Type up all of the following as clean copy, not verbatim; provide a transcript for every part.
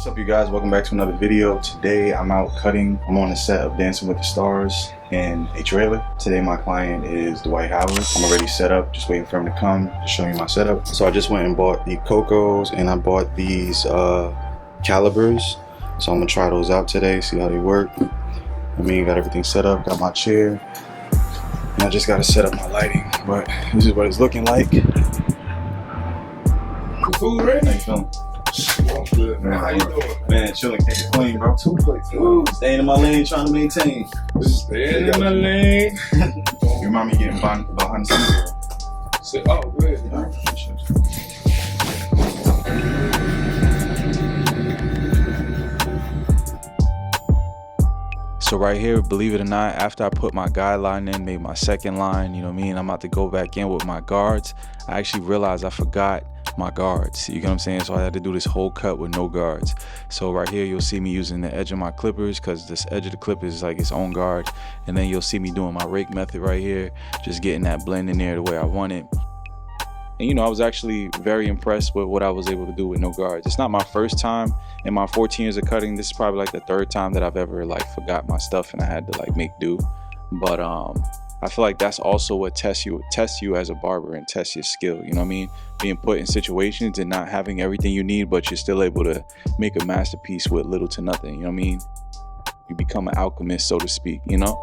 What's up, you guys? Welcome back to another video. Today I'm out cutting. I'm on the set of Dancing with the Stars in a trailer. Today my client is Dwight. I'm already set up, just waiting for him to come to show me my setup. So I just went and bought the Cocos and I bought these calibers. So I'm gonna try those out today, see how they work. I mean, got everything set up, got my chair, and I just gotta set up my lighting. But this is what it's looking like. Food ready? How you feeling? Good, man. How you doing? Man, chilling, can't complain, bro. 2 plates. Staying in my lane, trying to maintain. Staying in my lane. You remind me of getting behind the scenes. Say, oh, good. So right here, believe it or not, after I put my guideline in, made my second line, you know what I mean, I'm about to go back in with my guards, I actually realized I forgot my guards. You get what I'm saying? So I had to do this whole cut with no guards. So right here, you'll see me using the edge of my clippers because this edge of the clip is like its own guard. And then you'll see me doing my rake method right here, just getting that blend in there the way I want it. And you know, I was actually very impressed with what I was able to do with no guards. It's not my first time in my 14 years of cutting. This is probably like the third time that I've ever like forgot my stuff and I had to like make do. But I feel like that's also what tests you as a barber and tests your skill. You know what I mean? Being put in situations and not having everything you need, but you're still able to make a masterpiece with little to nothing. You know what I mean? You become an alchemist, so to speak, you know?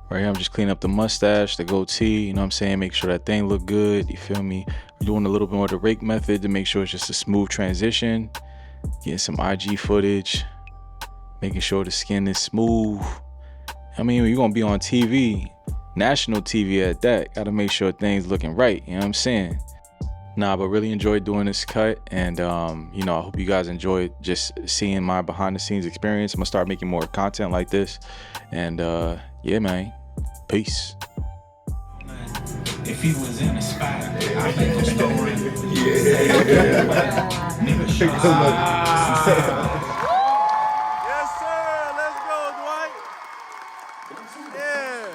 Right here, I'm just cleaning up the mustache, the goatee, you know what I'm saying? Make sure that thing look good, you feel me? We're doing a little bit more of the rake method to make sure it's just a smooth transition. Getting some IG footage, making sure the skin is smooth. I mean, you're gonna be on TV, national TV at that. Gotta make sure things looking right, you know what I'm saying? Nah, but really enjoyed doing this cut, and you know, I hope you guys enjoyed just seeing my behind the scenes experience. I'm gonna start making more content like this, and yeah, man, peace. If he was in a spot, I'd make a story. Nigga Yes, sir. Let's go, Dwight. Yeah.